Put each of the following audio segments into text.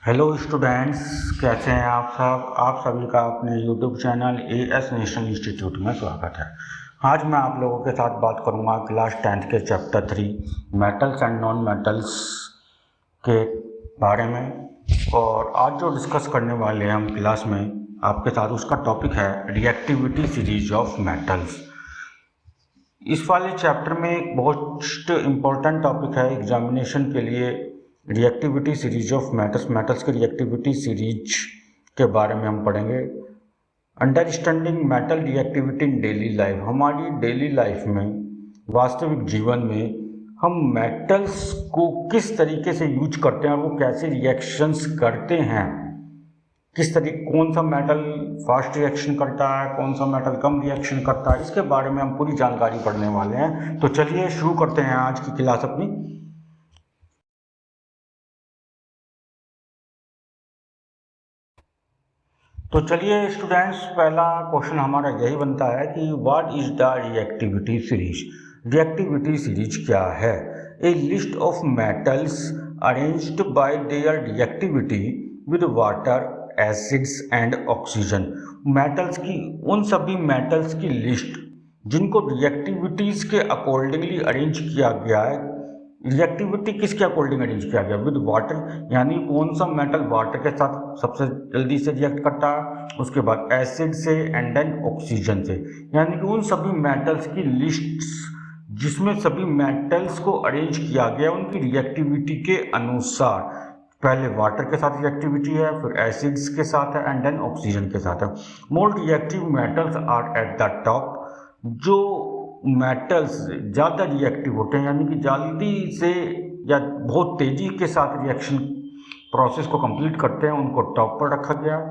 Hello students, कैसे हैं आप सब। आप सभी का अपने YouTube channel as national institute में स्वागत है। आज मैं आप लोगों के साथ बात करूंगा क्लास 10th के chapter 3 metals and non metals के बारे में। और आज जो डिस्कस करने वाले हैं हम क्लास में आपके साथ, उसका टॉपिक है रिएक्टिविटी सीरीज ऑफ मेटल्स। इस वाले चैप्टर में एक बहुत इम्पोर्टेंट टॉपिक है एग्जामिनेशन के लिए, रिएक्टिविटी सीरीज ऑफ मेटल्स के रिएक्टिविटी सीरीज के बारे में हम पढ़ेंगे। अंडरस्टैंडिंग मेटल रिएक्टिविटी इन डेली लाइफ, हमारी डेली लाइफ में, वास्तविक जीवन में हम मेटल्स को किस तरीके से यूज करते हैं, वो कैसे रिएक्शंस करते हैं, किस तरीके, कौन सा मेटल फास्ट रिएक्शन करता है, कौन सा मेटल कम रिएक्शन करता है, इसके बारे में हम पूरी जानकारी पढ़ने वाले हैं। तो चलिए शुरू करते हैं आज की क्लास अपनी। तो चलिए स्टूडेंट्स, पहला क्वेश्चन हमारा यही बनता है कि what is the reactivity series. Reactivity series क्या है? A list of metals arranged by their reactivity with water, acids and oxygen. Metals की, उन सभी मेटल्स की लिस्ट जिनको रिएक्टिविटीज़ के अकॉर्डिंगली अरेंज किया गया है। रिएक्टिविटी किसके अकॉर्डिंग अरेंज किया गया? विद वाटर, यानी कौन सा मेटल वाटर के साथ सबसे जल्दी से रिएक्ट करता है, उसके बाद एसिड से, एंड देन ऑक्सीजन से। यानी कि उन सभी मेटल्स की लिस्ट्स जिसमें सभी मेटल्स को अरेंज किया गया उनकी रिएक्टिविटी के अनुसार। पहले वाटर के साथ रिएक्टिविटी है, फिर एसिड्स के साथ है, एंड देन ऑक्सीजन के साथ है। More reactive metals are at the top. जो मेटल्स ज़्यादा रिएक्टिव होते हैं, यानी कि जल्दी से या बहुत तेज़ी के साथ रिएक्शन प्रोसेस को कंप्लीट करते हैं, उनको टॉप पर रखा गया।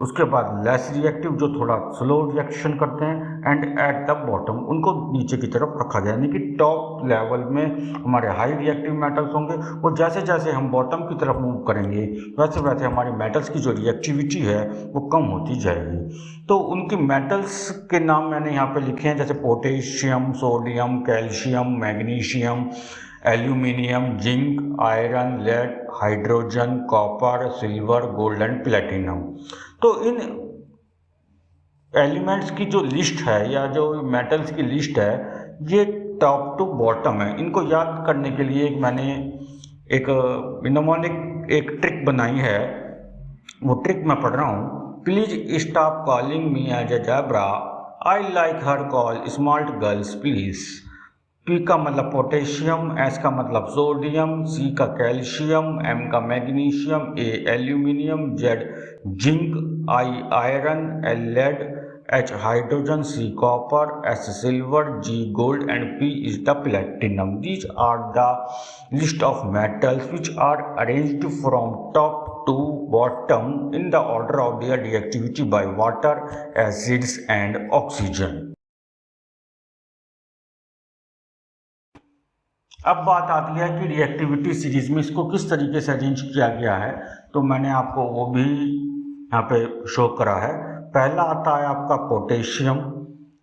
उसके बाद लेस रिएक्टिव, जो थोड़ा स्लो रिएक्शन करते हैं, एंड एट द बॉटम, उनको नीचे की तरफ रखा गया। यानी कि टॉप लेवल में हमारे हाई रिएक्टिव मेटल्स होंगे, और जैसे जैसे हम बॉटम की तरफ मूव करेंगे वैसे वैसे हमारी मेटल्स की जो रिएक्टिविटी है वो कम होती जाएगी। तो उनकी मेटल्स के नाम मैंने यहाँ पे लिखे हैं, जैसे potassium, sodium, calcium, magnesium, aluminium, zinc, iron, lead, hydrogen, copper, silver, gold and platinum. तो इन एलिमेंट्स की जो लिस्ट है या जो मेटल्स की लिस्ट है, ये टॉप टू बॉटम है। इनको याद करने के लिए मैंने एक निमोनिक एक ट्रिक बनाई है, वो ट्रिक मैं पढ़ रहा हूँ। Please stop calling me as a zebra, I like her call smart girls please. P का मतलब पोटेशियम, एस का मतलब सोडियम, सी का कैल्शियम, एम का magnesium, A aluminium, Z zinc, I iron, L lead, H hydrogen, C copper, S silver, G gold and P is the platinum. These are the list of metals which are arranged from top to bottom in the order of their reactivity by water, acids and oxygen. अब बात आती है कि reactivity series में इसको किस तरीके से अरेंज किया गया है, तो मैंने आपको वो भी यहाँ पे शो करा है। पहला आता है आपका पोटेशियम,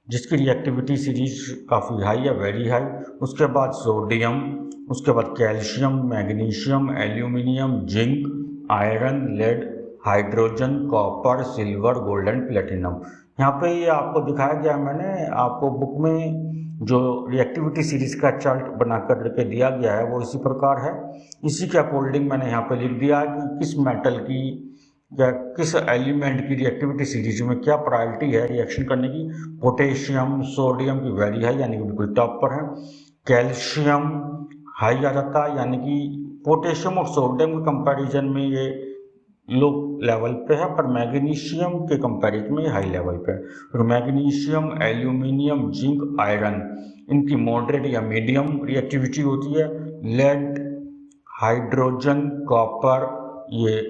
जिसकी रिएक्टिविटी सीरीज काफ़ी हाई है, वेरी हाई। उसके बाद सोडियम, उसके बाद calcium, magnesium, aluminium, zinc, iron, lead, hydrogen, copper, silver, gold and platinum. यहाँ पे ये आपको दिखाया गया, मैंने आपको बुक में जो रिएक्टिविटी सीरीज का चार्ट बना कर के दिया गया है वो इसी प्रकार है। इसी के अकॉर्डिंग मैंने यहाँ पे लिख दिया कि किस मेटल की या किस एलिमेंट की रिएक्टिविटी सीरीज में क्या प्रायोरिटी है रिएक्शन करने की। पोटेशियम, सोडियम की वेरी हाई, यानी कि बिल्कुल टॉप पर है। कैल्शियम हाई आ जाता है, यानी कि पोटेशियम और सोडियम के कंपैरिजन में ये लो लेवल पे है, पर मैग्नीशियम के कंपैरिजन में हाई लेवल पे है। फिर मैग्नीशियम, एल्यूमिनियम, जिंक, आयरन, इनकी मॉडरेट या मीडियम रिएक्टिविटी होती है। लेड, हाइड्रोजन, कॉपर ये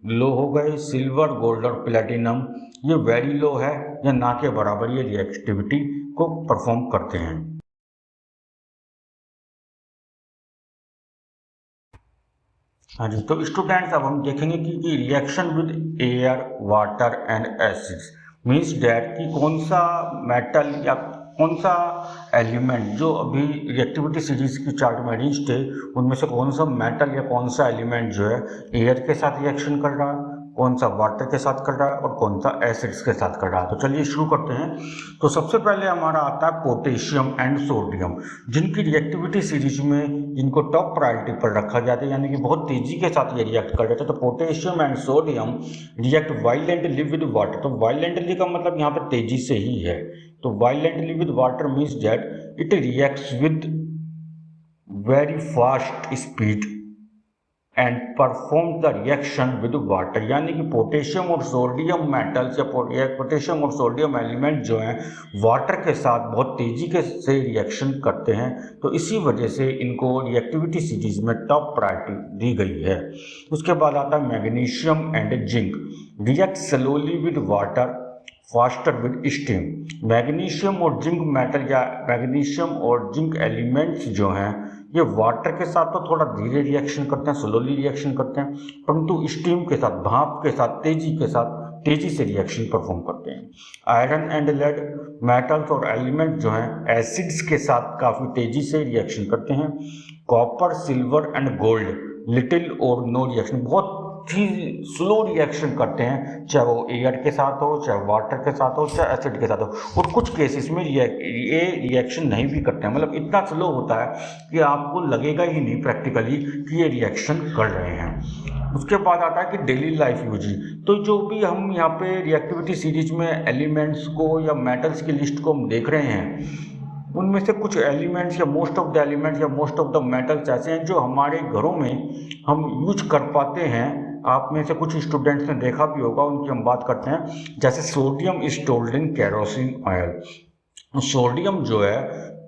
लो हो गए। सिल्वर, गोल्ड और प्लेटिनम ये वेरी लो है या ना के बराबर ये रिएक्टिविटी को परफॉर्म करते हैं। हाँ जी, तो स्टूडेंट्स अब हम देखेंगे कि reaction with air, water and acids means that कि कौन सा मेटल या कौन सा एलिमेंट जो अभी रिएक्टिविटी सीरीज की चार्ट में अरेंज थे उनमें से कौन सा मेटल या कौन सा एलिमेंट जो है एयर के साथ रिएक्शन कर रहा है, कौन सा वाटर के साथ कर रहा है और कौन सा एसिड्स के साथ कर रहा है। तो चलिए शुरू करते हैं। तो सबसे पहले हमारा आता है पोटेशियम एंड सोडियम, जिनकी रिएक्टिविटी सीरीज में इनको टॉप प्रायोरिटी पर रखा जाता है, यानी कि बहुत तेजी के साथ ये रिएक्ट कर रहे थे। तो potassium and sodium react violently with water. तो वायलेंटली का मतलब यहाँ पर तेजी से ही है। तो violently with water means that it reacts with very fast speed and perform the reaction with water, यानी कि पोटेशियम और सोडियम मेटल्स या पोटेशियम और सोडियम एलिमेंट जो हैं वाटर के साथ बहुत तेजी के से रिएक्शन करते हैं। तो इसी वजह से इनको रिएक्टिविटी सीरीज में टॉप प्रायोरिटी दी गई है। उसके बाद आता है magnesium and zinc react slowly with water faster with steam. Magnesium और जिंक मेटल या मैग्नीशियम और जिंक एलिमेंट्स जो हैं ये वाटर के साथ तो थोड़ा धीरे रिएक्शन करते हैं, स्लोली रिएक्शन करते हैं, परंतु स्टीम के साथ, भाप के साथ, तेजी से रिएक्शन परफॉर्म करते हैं। आयरन एंड लेड मेटल्स और एलिमेंट जो हैं एसिड्स के साथ काफ़ी तेजी से रिएक्शन करते हैं। Copper, silver and gold little और नो रिएक्शन, बहुत ही स्लो रिएक्शन करते हैं, चाहे वो एयर के साथ हो, चाहे वाटर के साथ हो, चाहे एसिड के साथ हो। और कुछ केसेस में ये रिएक्शन नहीं भी करते हैं, मतलब इतना स्लो होता है कि आपको लगेगा ही नहीं प्रैक्टिकली कि ये रिएक्शन कर रहे हैं। उसके बाद आता है कि डेली लाइफ यूज। तो जो भी हम यहाँ पे रिएक्टिविटी सीरीज में एलिमेंट्स को या मेटल्स की लिस्ट को हम देख रहे हैं, उनमें से कुछ एलिमेंट्स या मोस्ट ऑफ द एलिमेंट्स या मोस्ट ऑफ द मेटल्स ऐसे हैं जो हमारे घरों में हम यूज कर पाते हैं। आप में से कुछ स्टूडेंट्स ने देखा भी होगा, उनकी हम बात करते हैं। जैसे sodium is stored in kerosene oil. Sodium जो है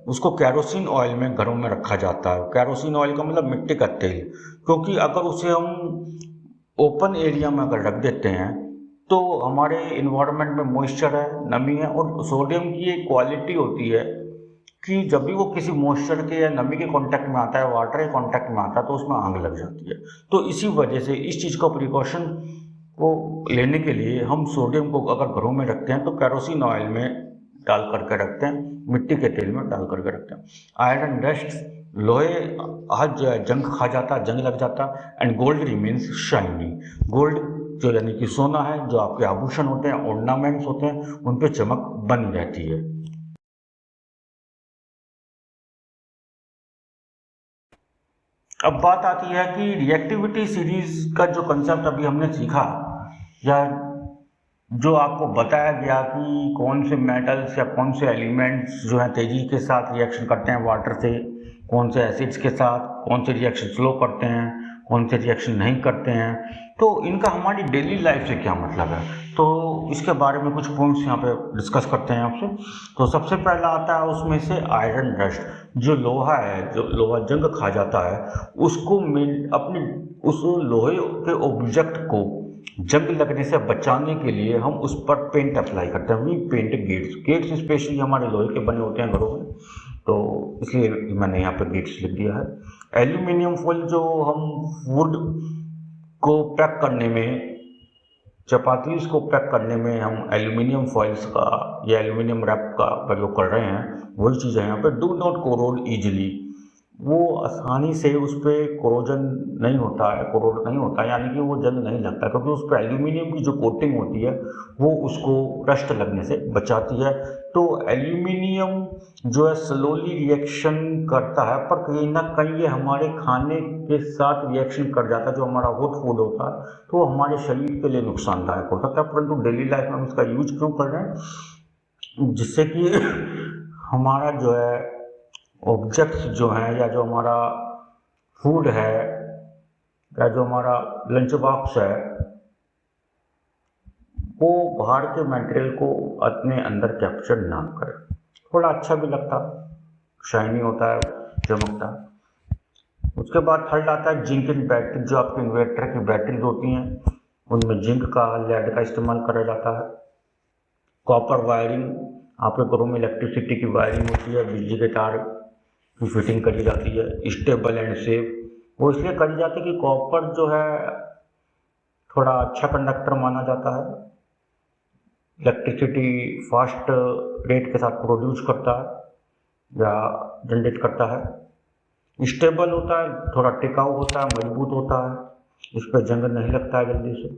उसको केरोसिन ऑयल में घरों में रखा जाता है। केरोसिन ऑयल का मतलब मिट्टी का तेल, क्योंकि अगर उसे हम ओपन एरिया में अगर रख देते हैं तो हमारे इन्वायरमेंट में मॉइस्चर है, नमी है, और सोडियम की एक क्वालिटी होती है कि जब भी वो किसी मॉइस्चर के या नमी के कांटेक्ट में आता है, वाटर के कांटेक्ट में आता है, तो उसमें आग लग जाती है। तो इसी वजह से इस चीज़ का प्रिकॉशन को लेने के लिए हम सोडियम को अगर घरों में रखते हैं तो केरोसिन ऑयल में डाल करके रखते हैं, मिट्टी के तेल में डाल करके रखते हैं। आयरन डस्ट, लोहे आज जो है जंग खा जाता है, जंग लग जाता है। And gold remains shiny. Gold जो यानी कि सोना है, जो आपके आभूषण होते हैं, ऑर्नामेंट्स होते हैं, उन पर चमक बनी रहती है। अब बात आती है कि रिएक्टिविटी सीरीज का जो कंसेप्ट अभी हमने सीखा या जो आपको बताया गया कि कौन से मेटल्स या कौन से एलिमेंट्स जो हैं तेजी के साथ रिएक्शन करते हैं वाटर से, कौन से एसिड्स के साथ, कौन से रिएक्शन स्लो करते हैं, कौन से रिएक्शन नहीं करते हैं, तो इनका हमारी डेली लाइफ से क्या मतलब है, तो इसके बारे में कुछ पॉइंट्स यहाँ पे डिस्कस करते हैं आपसे। तो सबसे पहला आता है उसमें से आयरन डस्ट। जो लोहा है, जो लोहा जंग खा जाता है, उसको अपने उस लोहे के ऑब्जेक्ट को जंग लगने से बचाने के लिए हम उस पर पेंट अप्लाई करते हैं। We paint gates. Gates specially हमारे लोहे के बने होते हैं घरों में, तो इसलिए मैंने यहाँ पर गेट्स लिख दिया है। एल्यूमिनियम फॉइल, जो हम वुड को पैक करने में, चपातीस को पैक करने में हम एल्यूमिनियम फॉइल्स का या एल्यूमिनियम रैप का प्रयोग कर रहे हैं, वही चीज़ है यहाँ पे। डू नॉट कोरोड ईजिली, वो आसानी से उस पर कोरोजन नहीं होता है, कोरोड नहीं होता है, यानी कि वो जंग नहीं लगता, क्योंकि उस पर एल्यूमिनियम की जो कोटिंग होती है वो उसको रस्ट लगने से बचाती है। तो एल्यूमिनियम जो है स्लोली रिएक्शन करता है, पर कहीं ना कहीं ये हमारे खाने के साथ रिएक्शन कर जाता है। जो हमारा हॉट फूड होता है तो वो हमारे शरीर के लिए नुकसानदायक हो सकता है, परंतु डेली लाइफ में हम इसका यूज क्यों कर रहे हैं, जिससे कि हमारा जो है ऑब्जेक्ट्स जो हैं, या जो हमारा फूड है, या जो हमारा लंच बॉक्स है, वो बाहर के मटेरियल को अपने अंदर कैप्चर ना करे। थोड़ा अच्छा भी लगता, शाइनी होता है, चमकता। उसके बाद थर्ड आता है जिंक इन बैटरी। जो आपके इन्वर्टर की बैटरीज होती हैं उनमें जिंक का, लेड का इस्तेमाल करा जाता है। कॉपर वायरिंग, आपके घरों में इलेक्ट्रिसिटी की वायरिंग होती है, बिजली के तार की फिटिंग करी जाती है। स्टेबल एंड सेफ, वो इसलिए करी जाती है कि कॉपर जो है थोड़ा अच्छा कंडक्टर माना जाता है, इलेक्ट्रिसिटी फास्ट रेट के साथ प्रोड्यूस करता है या जनरेट करता है। स्टेबल होता है, थोड़ा टिकाऊ होता है, मजबूत होता है, इस पर जंग नहीं लगता है जल्दी से,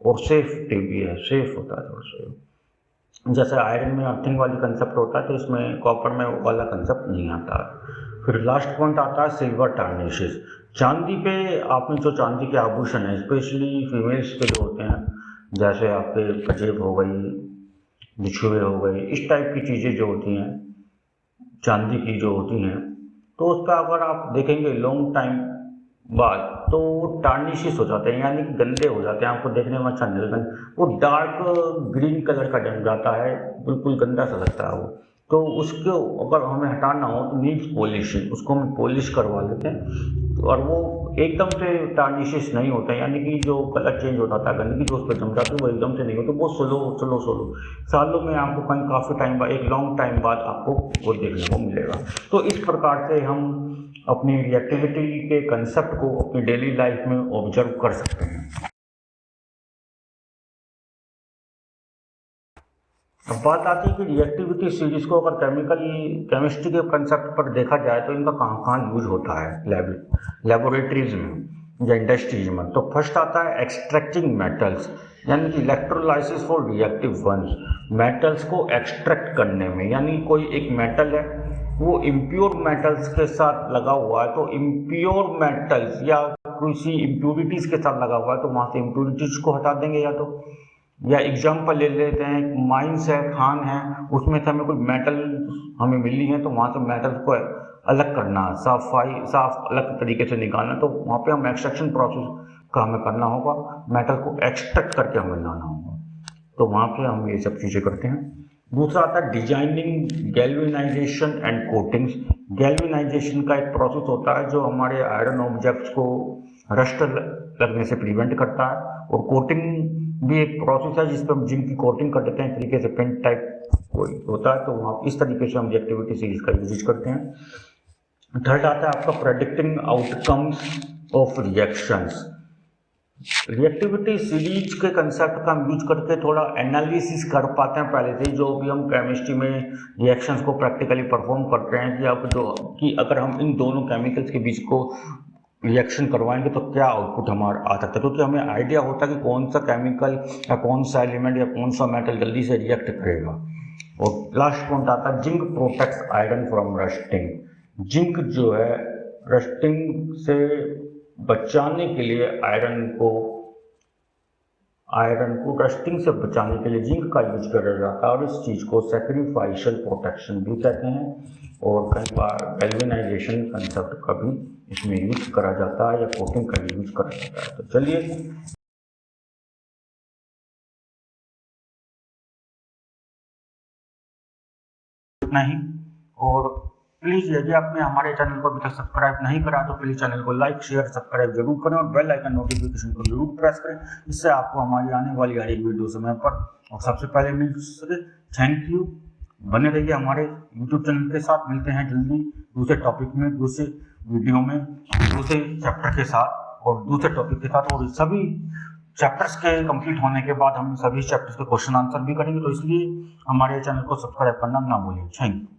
और सेफ्टी भी है, सेफ होता है थोड़ा सा। जैसे आयरन में अर्थिंग वाली कंसेप्ट होता है तो इसमें कॉपर में वो वाला कंसेप्ट नहीं आता है। फिर लास्ट पॉइंट आता है सिल्वर टार्निशेस। चांदी पे आपने जो चांदी के आभूषण है, स्पेशली फीमेल्स के जो होते हैं, जैसे आपके पजेब हो गई, बिछुए हो गए, इस टाइप की चीज़ें जो होती हैं चांदी की जो होती हैं, तो उस पर अगर आप देखेंगे लॉन्ग टाइम बाद तो टार्निशेस हो जाते हैं, यानी कि गंदे हो जाते हैं, आपको देखने में अच्छा नहीं लगता, वो डार्क ग्रीन कलर का जम जाता है, बिल्कुल गंदा सा लगता है वो। तो उसको अगर हमें हटाना हो तो नीड्स पॉलिशिंग, उसको हम पॉलिश करवा लेते हैं, और वो एकदम से टार्निशेस नहीं होता है, यानी कि जो कलर चेंज हो जाता है, गंदगी जो उस पर जम जाती है वो एकदम से नहीं होती, वो स्लो सालों में आपको कहीं काफ़ी टाइम बाद, एक लॉन्ग टाइम बाद आपको वो देखने को मिलेगा। तो इस प्रकार से हम अपनी रिएक्टिविटी के कंसेप्ट को अपनी डेली लाइफ में ऑब्जर्व कर सकते हैं। अब बात आती है कि रिएक्टिविटी सीरीज को अगर केमिस्ट्री के कंसेप्ट पर देखा जाए तो इनका कहाँ कहाँ यूज होता है लेबोरेटरीज में या इंडस्ट्रीज में। तो फर्स्ट आता है एक्सट्रैक्टिंग मेटल्स, यानी कि electrolysis for reactive ones, metals को एक्सट्रैक्ट करने में, यानी कोई एक मेटल है वो इम्प्योर मेटल्स के साथ लगा हुआ है, तो इम्प्योर मेटल्स या किसी इम्प्योरिटीज़ के साथ लगा हुआ है तो वहाँ से इम्प्योरिटीज़ को हटा देंगे, या एग्जाम्पल ले लेते हैं, माइंस है, खान है, उसमें से हमें कोई मेटल हमें मिली है तो वहाँ से मेटल को अलग करना, साफ अलग तरीके से निकालना, तो वहाँ पे हम एक्सट्रैक्शन प्रोसेस का हमें करना होगा, मेटल को एक्सट्रैक्ट करके हमें लाना होगा, तो वहाँ पे हम ये सब चीज़ें करते हैं। दूसरा आता है designing, galvanisation and coatings. Galvanisation का एक प्रोसेस होता है जो हमारे आयरन ऑब्जेक्ट्स को रस्ट लगने से प्रिवेंट करता है, और कोटिंग भी एक प्रोसेस है जिसपे हम जिंक की कोटिंग कर देते हैं, एक तरीके से पेंट टाइप कोई होता है, तो वहाँ इस तरीके से हम रिएक्टिविटी सीरीज का यूज करते हैं। थर्ड आता है आपका predicting outcomes of reactions. Reactivity series के कंसेप्ट का हम यूज करके थोड़ा एनालिसिस कर पाते हैं पहले से, जो भी हम केमिस्ट्री में रिएक्शंस को प्रैक्टिकली परफॉर्म करते हैं, कि अगर हम इन दोनों केमिकल्स के बीच को रिएक्शन करवाएंगे तो क्या आउटपुट हमारा आ सकता है, क्योंकि हमें आइडिया होता है कि कौन सा केमिकल या कौन सा एलिमेंट या कौन सा मेटल जल्दी से रिएक्ट करेगा। और लास्ट पॉइंट आता है zinc protects iron from rusting. Zinc जो है रस्टिंग से बचाने के लिए आयरन को रस्टिंग से बचाने के लिए जिंक का यूज किया जाता है, और इस चीज़ को सैक्रिफाइशियल प्रोटेक्शन भी कहते हैं, और कई बार गैल्वेनाइजेशन कंसेप्ट का भी इसमें यूज करा जाता है या कोटिंग का यूज करा जाता है। तो चलिए इतना ही, और प्लीज़ यदि आपने हमारे चैनल को अभी तक सब्सक्राइब नहीं करा तो प्लीज़ चैनल को लाइक शेयर सब्सक्राइब जरूर करें, और बेल आइकन नोटिफिकेशन को जरूर प्रेस करें, इससे आपको हमारी आने वाली हर एक वीडियो समय पर और सबसे पहले मिल सके। थैंक यू, बने रहिए हमारे यूट्यूब चैनल के साथ। मिलते हैं जल्दी दूसरे टॉपिक में, दूसरे वीडियो में, दूसरे चैप्टर के साथ और दूसरे टॉपिक के साथ, और सभी चैप्टर्स के कंप्लीट होने के बाद हम सभी चैप्टर्स के क्वेश्चन आंसर भी करेंगे, तो इसलिए हमारे चैनल को सब्सक्राइब करना ना भूलिए। Thank you.